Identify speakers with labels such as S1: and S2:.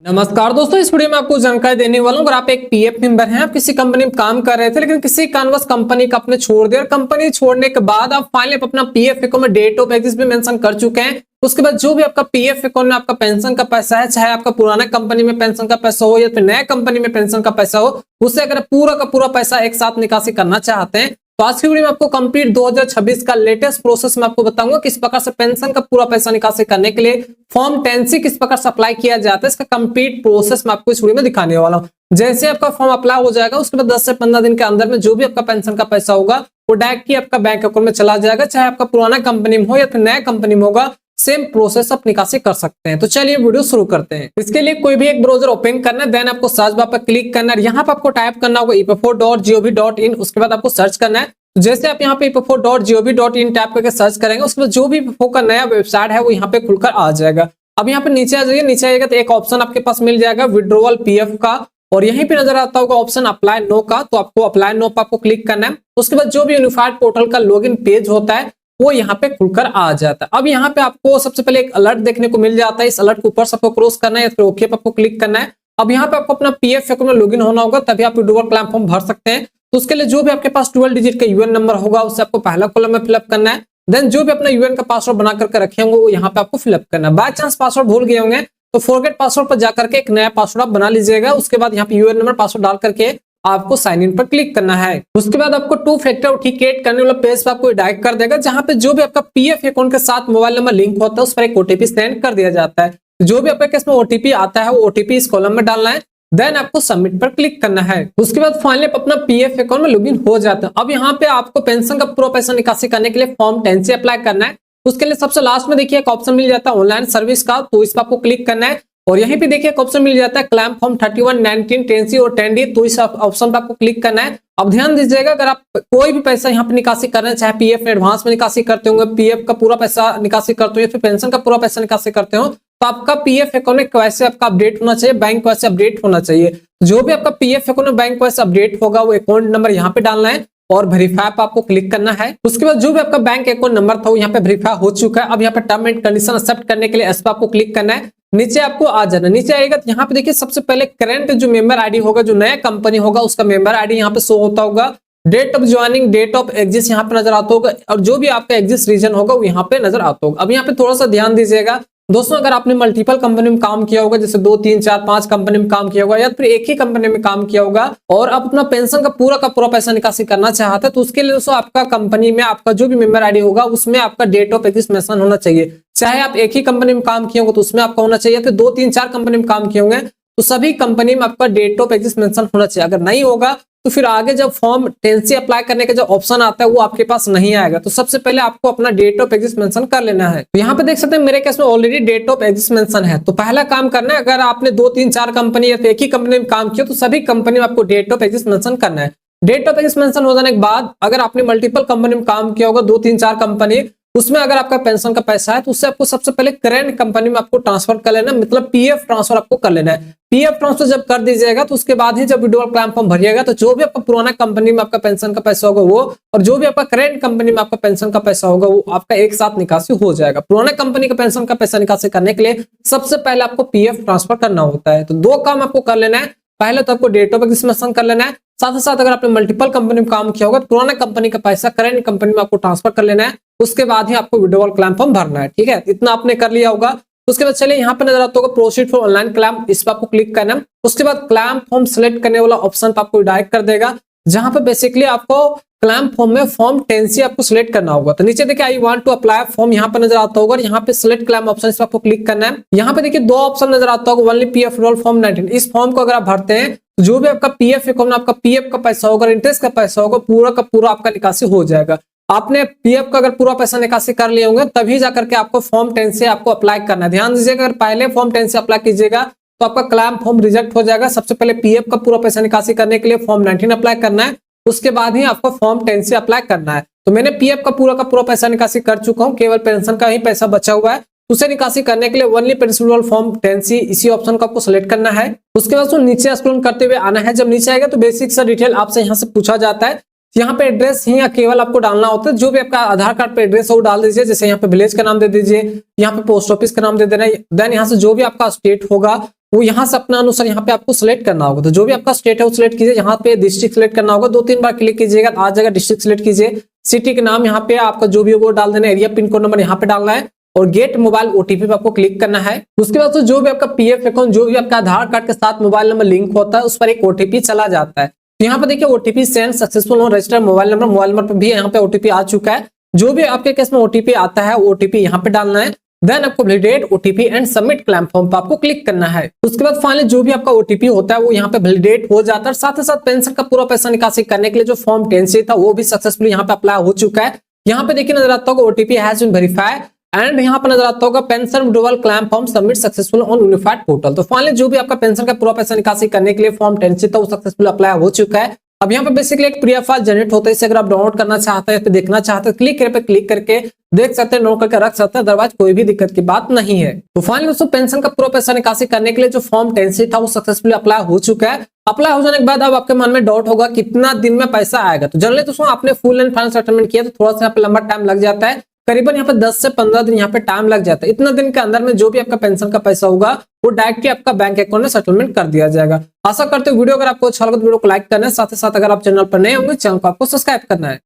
S1: नमस्कार दोस्तों, इस वीडियो में आपको जानकारी देने वाला हूं। अगर आप एक पीएफ मेंबर हैं, आप किसी कंपनी में काम कर रहे थे लेकिन किसी कारणवश कंपनी का आपने छोड़ दिया और कंपनी छोड़ने के बाद आप फाइनली अपना पीएफ अकाउंट में डेट ऑफ एग्जिस्ट भी मेंशन कर चुके हैं। उसके बाद जो भी आपका पीएफ अकाउंट में आपका पेंशन का पैसा है, चाहे आपका पुराना कंपनी में पेंशन का पैसा हो या फिर नया कंपनी में पेंशन का पैसा हो, उससे अगर पूरा का पूरा पैसा एक साथ निकासी करना चाहते हैं तो आज की वीडियो में आपको कंप्लीट 2026 का लेटेस्ट प्रोसेस में आपको बताऊंगा किस प्रकार से पेंशन का पूरा पैसा निकासी करने के लिए फॉर्म 10C किस प्रकार से अप्लाई किया जाता है, इसका कंप्लीट प्रोसेस मैं आपको इस वीडियो में दिखाने वाला हूं। जैसे आपका फॉर्म अप्लाई हो जाएगा उसके बाद 10 से 15 दिन के अंदर में जो भी आपका पेंशन का पैसा होगा वो डायरेक्ट आपका बैंक अकाउंट में चला जाएगा, चाहे आपका पुराना कंपनी में हो या फिर नया कंपनी में होगा, सेम प्रोसेस आप निकासी कर सकते हैं। तो चलिए वीडियो शुरू करते हैं। इसके लिए कोई भी एक ब्राउजर ओपन करना है, देन आपको सर्च बार पर क्लिक करना है। यहाँ पर आपको टाइप करना होगा epf4.gov.in। उसके बाद आपको सर्च करना है। जैसे आप यहाँ पे epf4.gov.in टाइप करके सर्च करेंगे उसके बाद जो भी epf4 का नया वेबसाइट है वो यहाँ पे खुलकर आ जाएगा। अब यहाँ पे नीचे आ जाइए, नीचे आएगा तो एक ऑप्शन आपके पास मिल जाएगा विड्रॉवल पीएफ का, और यहीं पे नजर आता होगा ऑप्शन अप्लाई नो का, तो आपको अप्लाई नो पर आपको क्लिक करना है। उसके बाद जो भी यूनिफाइड पोर्टल का लॉगिन पेज होता है वो यहाँ पे खुलकर आ जाता है। अब यहाँ पे आपको सबसे पहले एक अलर्ट देखने को मिल जाता है, इस अलर्ट के ऊपर सबको क्रॉस करना है या फिर ओके पे आपको क्लिक करना है। अब यहाँ पे आपको अपना पीएफ अकाउंट में लॉगिन होना होगा, तभी आप विड्रॉवल क्लेम फॉर्म भर सकते हैं। तो उसके लिए जो भी आपके पास 12 डिजिट का यूएन नंबर होगा उससे आपको पहला कॉलम में फिलअप करना है। देन जो भी अपना यूएन का पासवर्ड बना करके रखे होंगे वो यहाँ पे आपको फिलअप करना है। बाय चांस पासवर्ड भूल गए होंगे तो फॉरगेट पासवर्ड पर जाकर के एक नया पासवर्ड आप बना लीजिएगा। उसके बाद यहाँ पे यूएन नंबर पासवर्ड डाल करके आपको साइन इन पर क्लिक करना है। उसके बाद आपको 2 फैक्टर ऑथेंटिकेट करने वाला पेज पर आपको डायरेक्ट कर देगा, जहां पे जो भी आपका पीएफ अकाउंट के साथ मोबाइल नंबर लिंक होता है उस पर एक ओटीपी सेंड कर दिया जाता है। जो भी आपके केस में ओटीपी आता है वो ओटीपी इस कॉलम में डालना है, देन आपको सबमिट पर क्लिक करना है। उसके बाद फाइनली अपना पीएफ अकाउंट में लॉगिन हो जाता है। अब यहाँ पे आपको पेंशन का पूरा पैसा निकासी करने के लिए फॉर्म 10C अप्लाई करना है। उसके लिए सबसे लास्ट में देखिए एक ऑप्शन मिल जाता है ऑनलाइन सर्विस का, तो इस पर आपको क्लिक करना है और यहीं पे देखिए एक ऑप्शन मिल जाता है क्लेम फॉर्म 31, 19, 10C और 10D, तो इस ऑप्शन पर आपको क्लिक करना है। अब ध्यान दीजिएगा, अगर आप कोई भी पैसा यहाँ पे निकासी कर रहे हैं, चाहे पीएफ एडवांस में निकासी करते होंगे, पीएफ का पूरा पैसा निकासी करते हो या फिर पेंशन का पूरा पैसा निकासी करते हो, तो आपका पीएफ अकाउंट में कैसे आपका अपडेट होना चाहिए, बैंक कैसे अपडेट होना चाहिए। जो भी आपका पीएफ अकाउंट में बैंक कैसे अपडेट होगा वो अकाउंट नंबर यहाँ पे डालना है और वेरीफाई पर आपको क्लिक करना है। उसके बाद जो भी आपका बैंक अकाउंट नंबर था वो यहाँ पे वेरीफाई हो चुका है। अब यहाँ पे टर्म एंड कंडीशन एक्सेप्ट करने के लिए इस पर आपको क्लिक करना है। नीचे आपको आ जाना, नीचे आएगा तो यहाँ पे देखिए सबसे पहले करंट जो मेंबर आईडी होगा, जो नया कंपनी होगा उसका मेंबर आईडी यहाँ पे शो होता होगा। Date of joining, date of exist यहाँ पे नजर आता होगा और जो भी आपका एग्जिस्ट रीजन होगा वो यहाँ पे नजर आता होगा। अब यहाँ पे थोड़ा सा ध्यान दीजिएगा दोस्तों, अगर आपने मल्टीपल कंपनी में काम किया होगा, जैसे 2, 3, 4, 5 कंपनी में काम किया होगा या फिर एक ही कंपनी में काम किया होगा और आप अपना पेंशन का पूरा पैसा निकासी करना चाहते हैं, तो उसके लिए दोस्तों आपका कंपनी में आपका जो भी मेंबर आईडी होगा उसमें आपका डेट ऑफ एग्जिस्ट मेंशन होना चाहिए। चाहे आप एक ही कंपनी में काम किए होंगे तो उसमें आपका होना चाहिए, फिर 2, 3, 4 कंपनी में काम किए होंगे तो सभी कंपनी में आपका डेट ऑफ एग्जिस्ट मेंशन होना चाहिए। अगर नहीं होगा तो फिर आगे जब फॉर्म 10C अप्लाई करने का जो ऑप्शन आता है वो आपके पास नहीं आएगा। तो सबसे पहले आपको अपना डेट ऑफ एग्जिस्ट मेंशन कर लेना है। तो यहाँ पे देख सकते हैं मेरे केस में already date of exist mention है। तो पहला काम करना है, अगर आपने 2, 3, 4 कंपनी या फिर एक ही कंपनी में काम किया तो सभी कंपनी में आपको डेट ऑफ एग्जिस्ट मेंशन करना है। डेट ऑफ एग्जिस्ट मेंशन हो जाने के बाद अगर आपने मल्टीपल कंपनी में काम किया होगा, 2, 3, 4 कंपनी, उसमें अगर आपका पेंशन का पैसा है तो उससे आपको सबसे पहले करंट कंपनी में आपको ट्रांसफर कर लेना है, मतलब पीएफ ट्रांसफर आपको कर लेना है। पीएफ ट्रांसफर जब कर दीजिएगा तो उसके बाद ही जब विड्रॉवल क्लेम फॉर्म भरिएगा तो जो भी आपका पुराना कंपनी में आपका पेंशन का पैसा होगा वो और जो भी आपका करंट कंपनी में आपका पेंशन का पैसा होगा वो आपका एक साथ निकासी हो जाएगा। पुराना कंपनी का पेंशन का पैसा निकासी करने के लिए सबसे पहले आपको पीएफ ट्रांसफर करना होता है। तो 2 काम आपको कर लेना है, पहले तो आपको डेट ऑफ एग्जिस्ट मेंशन कर लेना है, साथ ही साथ अगर आपने मल्टीपल कंपनी में काम किया होगा तो पुराना कंपनी का पैसा करंट कंपनी में आपको ट्रांसफर कर लेना है। उसके बाद ही आपको विड्रॉवल क्लेम फॉर्म भरना है। ठीक है, इतना आपने कर लिया होगा। उसके बाद चलिए यहाँ पे नजर आता होगा प्रोसीड फॉर ऑनलाइन क्लेम, इस पर आपको क्लिक करना है। उसके बाद क्लेम फॉर्म सिलेक्ट करने वाला ऑप्शन पर आपको डायरेक्ट कर देगा, जहां पे बेसिकली आपको क्लेम फॉर्म में फॉर्म 10C आपको सिलेक्ट करना होगा। तो नीचे देखिए I want to apply form यहाँ पे नजर आता होगा, यहाँ पे सिलेक्ट क्लेम ऑप्शन इस पर आपको क्लिक करना है। यहाँ पे देखिए 2 ऑप्शन नजर आता होगा, ओनली पीएफ रोल फॉर्म 19। इस फॉर्म को अगर आप भरते हैं तो जो भी आपका पीएफ अकाउंट आपका पीएफ का पैसा होगा, इंटरेस्ट का पैसा होगा, पूरा का पूरा आपका निकासी हो जाएगा। आपने पीएफ का अगर पूरा पैसा निकासी कर लिए होंगे तभी जाकर के आपको फॉर्म 10C आपको अप्लाई करना है। ध्यान दीजिएगा, अगर पहले फॉर्म 10C अप्लाई कीजिएगा तो आपका क्लेम फॉर्म रिजेक्ट हो जाएगा। सबसे पहले पीएफ का पूरा पैसा निकासी करने के लिए फॉर्म 19 अप्लाई करना है, उसके बाद ही आपको फॉर्म 10C अप्लाई करना है। तो मैंने पीएफ का पूरा पैसा निकासी कर चुका हूँ, केवल पेंशन का ही पैसा बचा हुआ है। उसे निकासी करने के लिए ओनली पेंशन फॉर्म 10C इसी ऑप्शन को आपको सिलेक्ट करना है। उसके बाद नीचे स्क्रॉल करते हुए आना है। जब नीचे आएगा तो बेसिक सा डिटेल आपसे यहाँ से पूछा जाता है। यहाँ पे एड्रेस ही केवल आपको डालना होता है, जो भी आपका आधार कार्ड पे एड्रेस है वो डाल दीजिए। जैसे यहाँ पे विलेज का नाम दे दीजिए, यहाँ पे पोस्ट ऑफिस का नाम दे देना। देन यहाँ से जो भी आपका स्टेट होगा वो यहाँ से अपना अनुसार यहाँ पे आपको सिलेक्ट करना होगा। तो जो भी आपका स्टेट है वो सिलेक्ट कीजिए, यहाँ पे डिस्ट्रिक्ट सिलेक्ट करना होगा, 2-3 बार क्लिक कीजिएगा, आ जाएगा डिस्ट्रिक्ट सिलेक्ट कीजिए, सिटी के नाम यहाँ पे आपका जो भी वो डाल देना, एरिया पिन कोड नंबर यहाँ पे डालना है और गेट मोबाइल ओटीपी पे आपको क्लिक करना है। उसके बाद जो भी आपका पीएफ अकाउंट, जो भी आपका आधार कार्ड के साथ मोबाइल नंबर लिंक होता है, उस पर एक ओटीपी चला जाता है। तो यहाँ पे देखिए OTP send successful on registered mobile number पे भी यहाँ पे ओटीपी आ चुका है। जो भी आपके केस में ओटीपी आता है ओटीपी यहाँ पे डालना है, देन आपको validate OTP and submit claim form पे आपको क्लिक करना है। उसके बाद फाइनली जो भी आपका ओटीपी होता है वो यहाँ पे वैलिडेट हो जाता है। साथ ही साथ पेंशन का पूरा पैसा निकासी करने के लिए जो फॉर्म 10C था वो भी सक्सेसफुली यहाँ पे अप्लाई हो चुका है। यहाँ पे देखिए नजर आता होगा OTP has been verified and यहाँ पर नजर आता होगा pension withdrawal claim form submit successful on unified portal. तो फाइनली जो भी आपका पेंशन का पूरा पैसा निकासी करने के लिए फॉर्म 10C था वो सक्सेसफुल अप्लाई हो चुका है। अब यहाँ पे बेसिकली एक पीडीएफ फाइल जनरेट होता है, इसे अगर आप डाउनलोड करना चाहते हैं, देखना चाहते हैं, क्लिक करके देख सकते हैं, डाउनलोड करके रख सकते हैं, अदरवाइज कोई भी दिक्कत की बात नहीं है। तो फाइनली दोस्तों पेंशन का पूरा पैसा निकासी करने के लिए जो फॉर्म 10C था वो सक्सेसफुली अप्लाई हो चुका है। अप्लाई हो जाने के बाद अब आपके मन में डाउट होगा कितना दिन में पैसा आएगा। तो जनरली दोस्तों आपने फुल एंड फाइनल सेटलमेंट किया तो थोड़ा सा यहाँ पे लंबा टाइम लग जाता है, करीबन यहाँ पे 10 से 15 दिन यहाँ पे टाइम लग जाता है। इतना दिन के अंदर में जो भी आपका पेंशन का पैसा होगा वो डायरेक्टली आपका बैंक अकाउंट में सेटलमेंट कर दिया जाएगा। आशा करते हो वीडियो अगर आपको अच्छा लगा तो वीडियो को लाइक करना है, साथ ही साथ अगर आप चैनल पर नए होंगे चैनल को आपको सब्सक्राइब करना है।